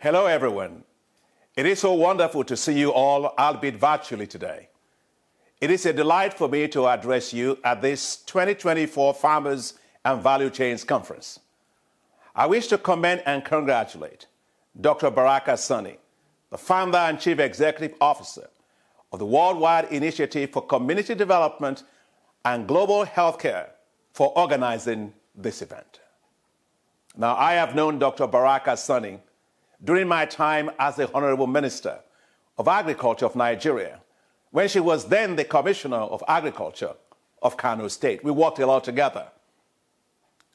Hello, everyone. It is so wonderful to see you all, albeit virtually today. It is a delight for me to address you at this 2024 Farmers and Value Chains Conference. I wish to commend and congratulate Dr. Baraka Sani, the founder and chief executive officer of the Worldwide Initiative for Community Development and Global Healthcare, for organizing this event. Now, I have known Dr. Baraka Sani during my time as the Honorable Minister of Agriculture of Nigeria, when she was then the Commissioner of Agriculture of Kano State. We worked a lot together.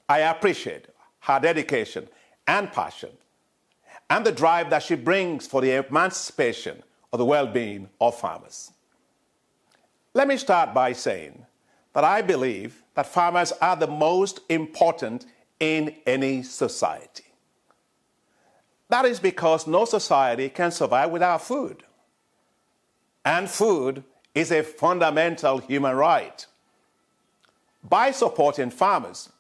I appreciate her dedication and passion and the drive that she brings for the emancipation of the well-being of farmers. Let me start by saying that I believe that farmers are the most important in any society. That is because no society can survive without food. And food is a fundamental human right. By supporting farmers,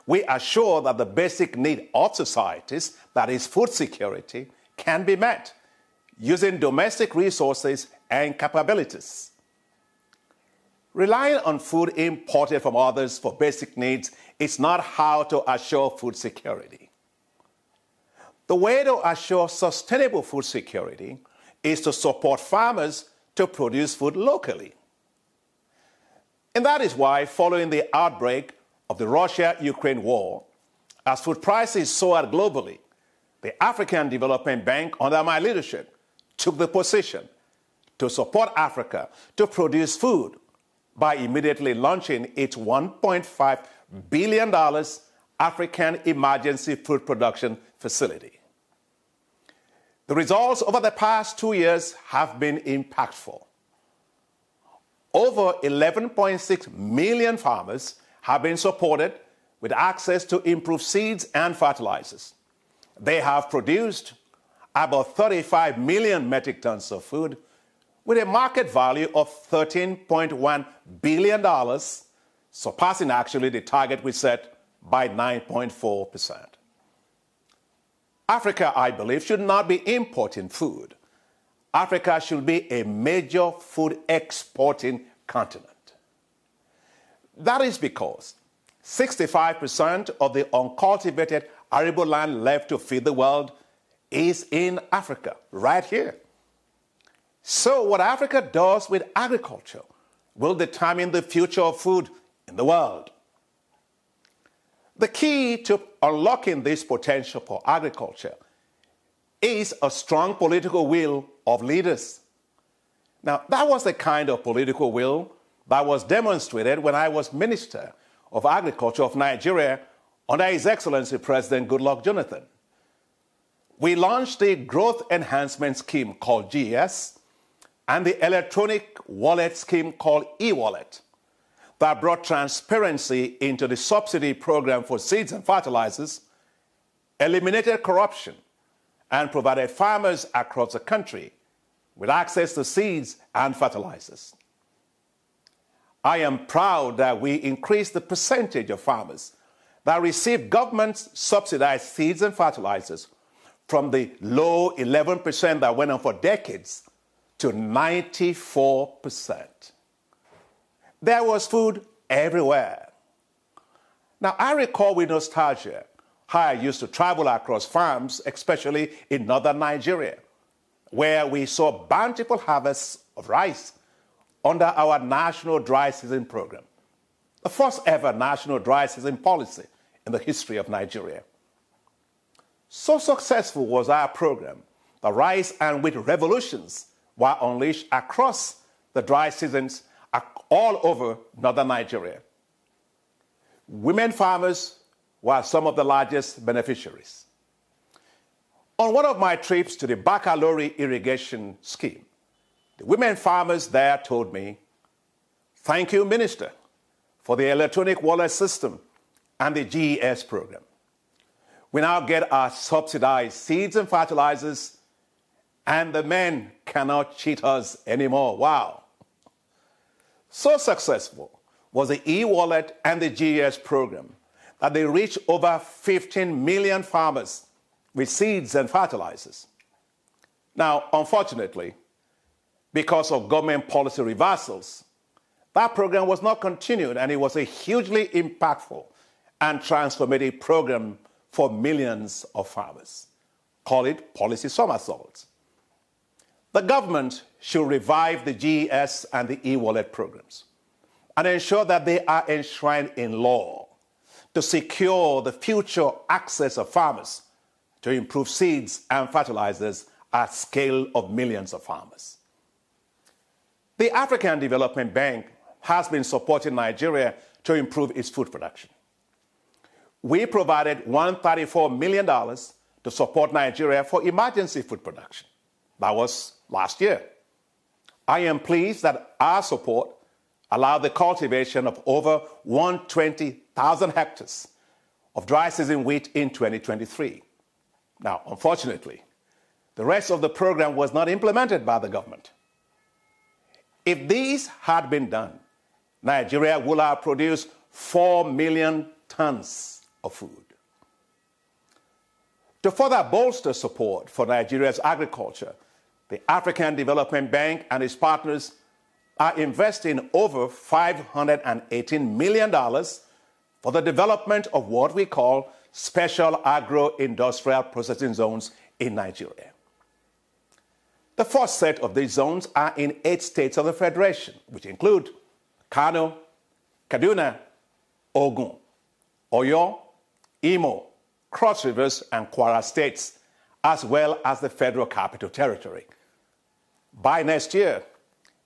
we assure that the basic need of societies, that is food security, can be met using domestic resources and capabilities. Relying on food imported from others for basic needs is not how to assure food security. The way to assure sustainable food security is to support farmers to produce food locally. And that is why, following the outbreak of the Russia-Ukraine war, as food prices soared globally, the African Development Bank, under my leadership, took the position to support Africa to produce food by immediately launching its $1.5 billion African Emergency Food Production Facility. The results over the past 2 years have been impactful. Over 11.6 million farmers have been supported with access to improved seeds and fertilizers. They have produced about 35 million metric tons of food with a market value of $13.1 billion, surpassing actually the target we set by 9.4%. Africa, I believe, should not be importing food. Africa should be a major food exporting continent. That is because 65% of the uncultivated arable land left to feed the world is in Africa, right here. So what Africa does with agriculture will determine the future of food in the world. The key to unlocking this potential for agriculture is a strong political will of leaders. Now, that was the kind of political will that was demonstrated when I was Minister of Agriculture of Nigeria under His Excellency President Goodluck Jonathan. We launched the Growth Enhancement Scheme called GES and the Electronic Wallet Scheme called eWallet that brought transparency into the subsidy program for seeds and fertilizers, eliminated corruption, and provided farmers across the country with access to seeds and fertilizers. I am proud that we increased the percentage of farmers that receive government-subsidized seeds and fertilizers from the low 11% that went on for decades to 94%. There was food everywhere. Now, I recall with nostalgia how I used to travel across farms, especially in northern Nigeria, where we saw bountiful harvests of rice under our National Dry Season Program, the first ever national dry season policy in the history of Nigeria. So successful was our program that rice and wheat revolutions were unleashed across the dry seasons all over northern Nigeria. Women farmers were some of the largest beneficiaries. On one of my trips to the Bakalori irrigation scheme, the women farmers there told me, "Thank you, Minister, for the electronic wallet system and the GES program. We now get our subsidized seeds and fertilizers, and the men cannot cheat us anymore." Wow. So successful was the e-wallet and the GES program that they reached over 15 million farmers with seeds and fertilizers. Now, unfortunately, because of government policy reversals, that program was not continued, and it was a hugely impactful and transformative program for millions of farmers. Call it policy somersaults. The government should revive the GES and the e-wallet programs and ensure that they are enshrined in law to secure the future access of farmers to improve seeds and fertilizers at scale of millions of farmers. The African Development Bank has been supporting Nigeria to improve its food production. We provided $134 million to support Nigeria for emergency food production. That was last year. I am pleased that our support allowed the cultivation of over 120,000 hectares of dry season wheat in 2023. Now, unfortunately, the rest of the program was not implemented by the government. If these had been done, Nigeria would have produced 4 million tons of food. To further bolster support for Nigeria's agriculture, the African Development Bank and its partners are investing over $518 million for the development of what we call special agro-industrial processing zones in Nigeria. The first set of these zones are in 8 states of the Federation, which include Kano, Kaduna, Ogun, Oyo, Imo, Cross Rivers, and Kwara states, as well as the Federal Capital Territory. By next year,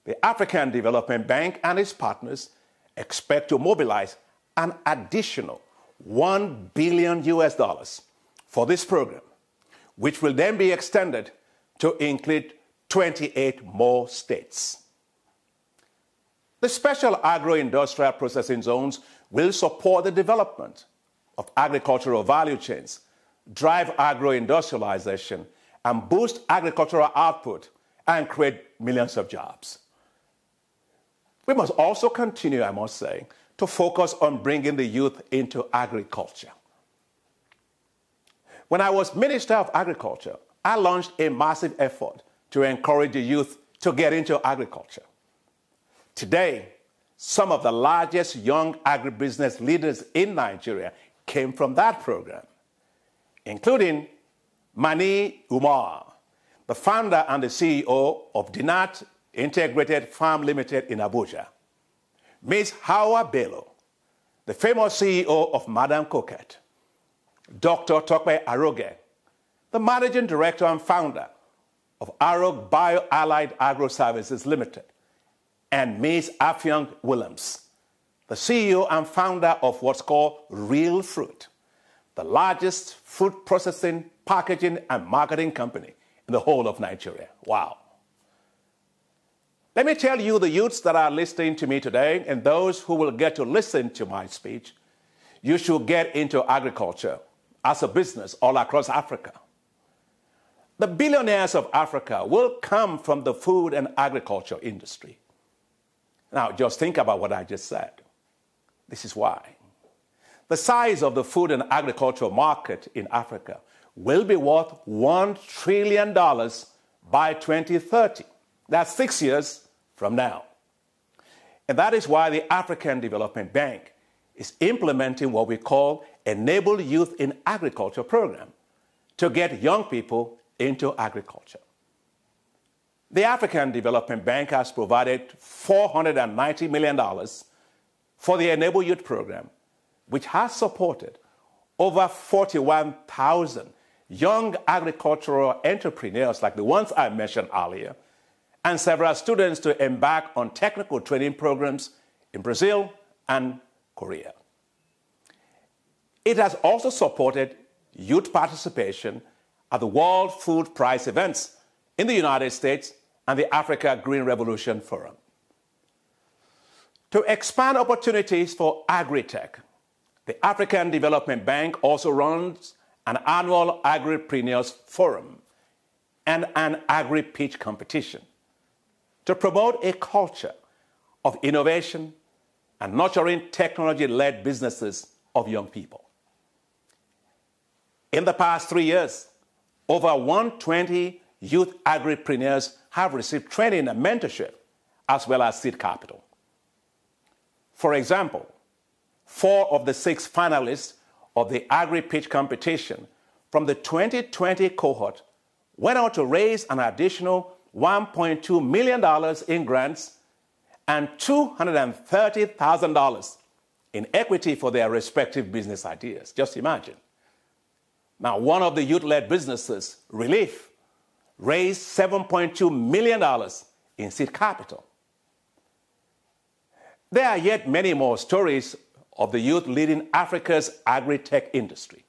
the African Development Bank and its partners expect to mobilize an additional $1 billion for this program, which will then be extended to include 28 more states. The special agro-industrial processing zones will support the development of agricultural value chains, drive agro-industrialization, and boost agricultural output and create millions of jobs. We must also continue, I must say, to focus on bringing the youth into agriculture. When I was Minister of Agriculture, I launched a massive effort to encourage the youth to get into agriculture. Today, some of the largest young agribusiness leaders in Nigeria came from that program, including Mani Umar, the founder and the CEO of Dinat Integrated Farm Limited in Abuja, Ms. Hawa Bello, the famous CEO of Madam Coquette, Dr. Tokpe Aroge, the managing director and founder of Arog Bio-Allied Agro Services Limited, and Ms. Affiong Williams, the CEO and founder of what's called Real Fruit, the largest food processing, packaging, and marketing company in the whole of Nigeria. Wow. Let me tell you, the youths that are listening to me today and those who will get to listen to my speech, you should get into agriculture as a business all across Africa. The billionaires of Africa will come from the food and agriculture industry. Now, just think about what I just said. This is why. The size of the food and agricultural market in Africa will be worth $1 trillion by 2030. That's 6 years from now. And that is why the African Development Bank is implementing what we call Enable Youth in Agriculture program to get young people into agriculture. The African Development Bank has provided $490 million for the Enable Youth program, which has supported over 41,000 young agricultural entrepreneurs like the ones I mentioned earlier, and several students to embark on technical training programs in Brazil and Korea. It has also supported youth participation at the World Food Prize events in the United States and the Africa Green Revolution Forum. To expand opportunities for agri-tech, the African Development Bank also runs an annual Agripreneurs Forum and an Agri-Pitch competition to promote a culture of innovation and nurturing technology-led businesses of young people. In the past 3 years, Over 120 youth agripreneurs have received training and mentorship, as well as seed capital. For example, 4 of the 6 finalists of the Agri-Pitch competition from the 2020 cohort went on to raise an additional $1.2 million in grants and $230,000 in equity for their respective business ideas. Just imagine. Now, one of the youth-led businesses, Relief, raised $7.2 million in seed capital. There are yet many more stories of the youth leading Africa's agri-tech industry,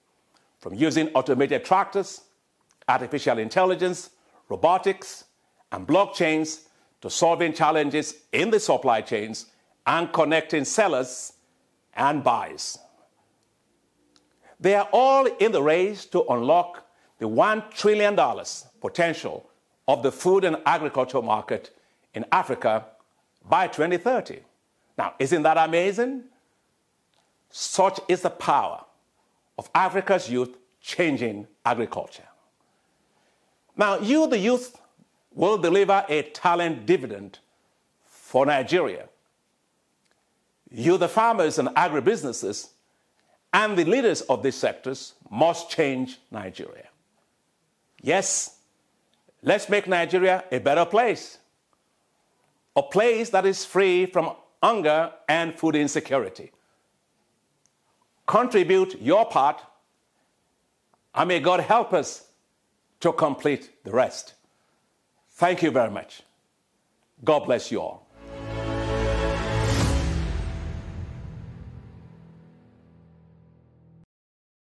from using automated tractors, artificial intelligence, robotics, and blockchains to solving challenges in the supply chains and connecting sellers and buyers. They are all in the race to unlock the $1 trillion potential of the food and agriculture market in Africa by 2030. Now, isn't that amazing? Such is the power of Africa's youth changing agriculture. Now, you, the youth, will deliver a talent dividend for Nigeria. You, the farmers and agribusinesses, and the leaders of these sectors must change Nigeria. Yes, let's make Nigeria a better place, a place that is free from hunger and food insecurity. Contribute your part, and may God help us to complete the rest. Thank you very much. God bless you all.